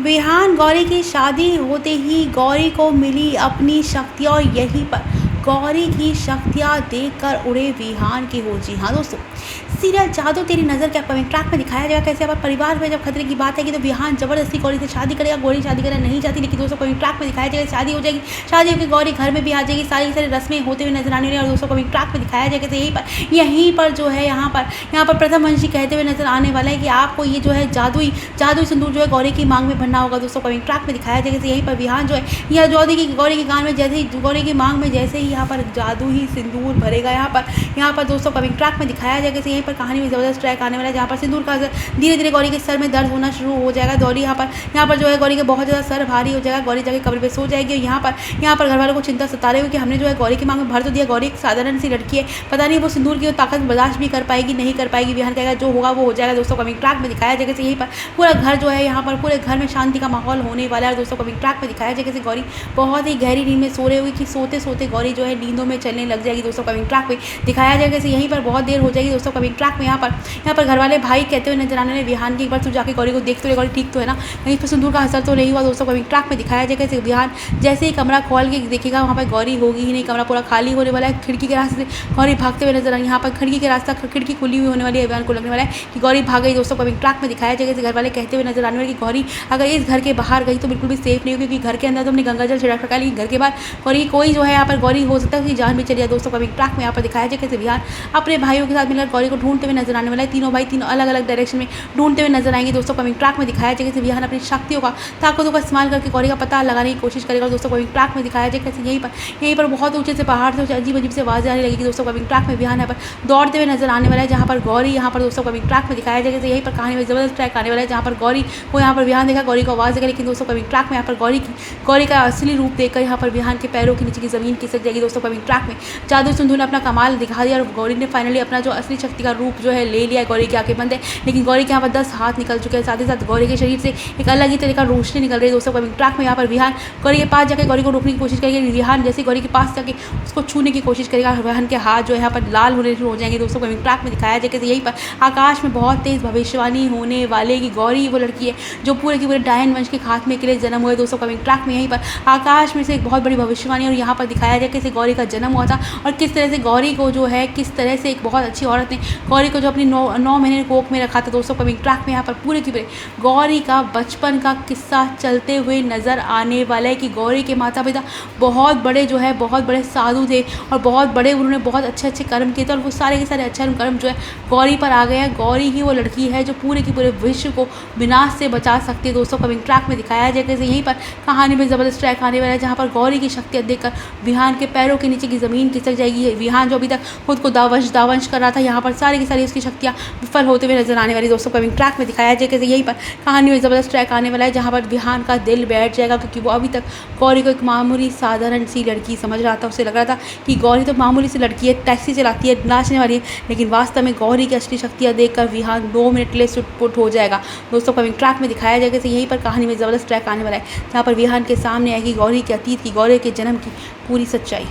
विहान गौरी की शादी होते ही गौरी को मिली अपनी शक्ति और यहीं पर गौरी की शक्तियाँ देखकर उड़े विहान के होश। जी हाँ दोस्तों, सीरियल जादू तेरी नज़र के अपकमिंग ट्रैक में दिखाया जाएगा कैसे अब परिवार में जब खतरे की बात है कि तो विहान जबरदस्ती गौरी से शादी करेगा। गौरी शादी करना नहीं चाहती, लेकिन दोस्तों कमिंग ट्रैक में दिखाया जाएगा शादी हो जाएगी। शादी होकर गौरी घर में भी आ जाएगी, सारी सारी रस्में होते हुए नजर आने वाली। और दोस्तों कमिंग ट्रैक में दिखाया जाएगा यहीं पर जो है यहाँ पर प्रथमवंशी कहते हुए नजर आने वाला है कि आपको ये जो है जादुई सिंदूर जो है गौरी की मांग में भरना होगा। दोस्तों कमिंग ट्रैक में दिखाया जाएगा यहीं पर विहान जो है यह गौरी की गान में जैसे ही गौरी की मांग में जैसे ही यहाँ पर जादू ही सिंदूर भरेगा। यहाँ पर दोस्तों कमिंग ट्रैक में दिखाया जाएगा यहीं पर कहानी में जबरदस्त ट्रैक आने वाला है, जहाँ पर सिंदूर का धीरे धीरे गौरी के सर में दर्द होना शुरू हो जाएगा। गौरी यहाँ पर जो है गौरी का बहुत ज़्यादा सर भारी हो जाएगा। गौरी जाके कब्र पे सो जाएगी। यहाँ पर घर वालों को चिंता सता रही हो कि हमने जो है गौरी की मांग में भर तो दिया, गौरी एक साधारण सी लड़की है, पता नहीं वो सिंदूर की ताकत बर्दाश्त भी कर पाएगी नहीं कर पाएगी। विहान कहेगा जो होगा वो हो जाएगा। दोस्तों कमिंग ट्रैक में दिखाया जाएगा यहीं पर पूरा घर जो है यहाँ पर पूरे घर में शांति का माहौल होने वाला है। दोस्तों कमिंग ट्रैक में दिखाया जाएगा गौरी बहुत ही गहरी नींद में सो रही होगी कि सोते सोते गौरी जो है नींदों में चलने लग जाएगी। दोस्तों कमिंग ट्रैक में दिखाया जाएगा यहीं पर बहुत देर हो जाएगी। दोस्तों कमिंग ट्रैक में यहाँ पर घर वाले भाई कहते हुए नजर आने वाले विहान की एक बार तू जाके गौरी को देख तो ले, गौरी ठीक तो है ना, कहीं पर सिंदूर का असर तो नहीं हुआ। दोस्तों कमिंग ट्रैक में दिखाया जाएगा विहान जैसे ही कमरा खोल के देखेगा वहाँ पर गौरी होगी ही नहीं, कमरा पूरा खाली होने वाला है। खिड़की के रास्ते से गौरी भागते हुए नजर आ, यहाँ पर खिड़की खुली हुई होने वाली है। विहान को लगने वाला है कि गौरी भाग गई। दोस्तों कमिंग ट्रैक में दिखाया जाएगा घर वाले कहते हुए नजर आने वाले कि गौरी अगर इस घर के बाहर गई तो बिल्कुल भी सेफ नहीं होगी, क्योंकि घर के अंदर तो हमने गंगाजल छिड़क रखा है, लेकिन घर के बाहर गौरी कोई जो है यहाँ पर गौरी हो सकता है उसकी जान भी चली जाए। दोस्तों कमिंग ट्रैक में यहाँ पर दिखाया जाएगा विहान अपने भाइयों के साथ मिलकर गौरी को ढूंढते हुए नजर आने वाला है। तीनों भाई तीनों अलग अलग डायरेक्शन में ढूंढते हुए नजर आएंगे। दोस्तों कमिंग ट्रैक में दिखाया जाएगा विहान अपनी शक्तियों का ताकतों का इस्तेमाल करके गौरी का पता लगाने की कोशिश करेगा। दोस्तों कमिंग ट्रैक में दिखाया जाएगा यहीं पर बहुत ऊंचे से पहाड़ से अजीब अजीब से आवाज़ें आने लगेगी। दोस्तों कमिंग ट्रैक में विहान यहाँ पर दौड़ते हुए नजर आने वाला है, जहाँ पर गौरी यहाँ पर दोस्तों कमिंग ट्रैक में दिखाया जाएगा यहीं पर कहानी में जबरदस्त ट्रैक आने वाला है, जहाँ पर गौरी को यहाँ पर विहान देखा गौरी को आवाज़ देगा, लेकिन दोस्तों कमिंग ट्रैक में यहाँ पर गौरी का असली रूप देखकर यहाँ पर विहान के पैरों के नीचे की जमीन खिसक जाएगी। दोस्तों कमिंग ट्रैक में जादू सिंधु ने अपना कमाल दिखा दिया और गौरी ने फाइनली अपना जो असली शक्ति का रूप जो है ले लिया। गौरी की आंखें बंद है, लेकिन गौरी के यहाँ पर 10 हाथ निकल चुके हैं, साथ ही साथ गौरी के शरीर से एक अलग ही तरह का रोशनी निकल रही है। दोस्तों कमिंग ट्रैक में यहाँ पर विहान गौरी के पास जाकर गौरी को रोकने की कोशिश करेगी। विहान जैसे गौरी के पास जाके उसको छूने की कोशिश करेगा, विहान के हाथ जो है यहाँ पर लाल होने शुरू हो जाएंगे। दोस्तों कमिंग ट्रैक में दिखाया जाएगा यहीं पर आकाश में बहुत तेज भविष्यवाणी होने वाले की गौरी वो लड़की है जो पूरे के पूरे डायन वंश के खात्मे के लिए जन्म हुए। दोस्तों कमिंग ट्रैक में यहीं पर आकाश में से एक बहुत बड़ी भविष्यवाणी और यहाँ पर दिखाया जाए कैसे गौरी का जन्म हुआ था और किस तरह से गौरी को जो है किस तरह से एक बहुत अच्छी औरत ने गौरी को जो अपनी 9 महीने कोख में रखा था। दोस्तों कमिंग ट्रैक में यहाँ पर पूरे की पूरे गौरी का बचपन का किस्सा चलते हुए नजर आने वाला है कि गौरी के माता पिता बहुत बड़े साधु थे और बहुत बड़े उन्होंने बहुत अच्छे कर्म किए थे और वो सारे के सारे अच्छे कर्म जो है गौरी पर आ गए हैं। गौरी ही वो लड़की है जो पूरे के पूरे विश्व को विनाश से बचा सकती है। दोस्तों कमिंग ट्रैक में दिखाया जाएगा यहीं पर कहानी में जबरदस्त ट्रैक आने वाला है, जहाँ पर गौरी की शक्ति देखकर विहान के पैरों के नीचे की जमीन खिसक जाएगी। विहान जो अभी तक खुद को दावंश कर रहा था, यहाँ पर सारी की सारी उसकी शक्तियाँ विफल होते हुए नजर आने वाली। दोस्तों कमिंग ट्रैक में दिखाया जाएगा यहीं पर कहानी में जबरदस्त ट्रैक आने वाला है, जहाँ पर विहान का दिल बैठ जाएगा, क्योंकि वो अभी तक गौरी को एक मामूली साधारण सी लड़की समझ रहा था। उसे लग रहा था कि गौरी तो मामूली सी लड़की है, टैक्सी चलाती है, नाचने वाली है, लेकिन वास्तव में गौरी की असली शक्तियाँ देखकर विहान 2 मिनट के लिए सुटपुट हो जाएगा। दोस्तों कमिंग ट्रैक में दिखाया जाएगा यहीं पर कहानी में जबरदस्त ट्रैक आने वाला है, जहाँ पर विहान के सामने आएगी गौरी के अतीत की, गौरी के जन्म की पूरी सच्चाई।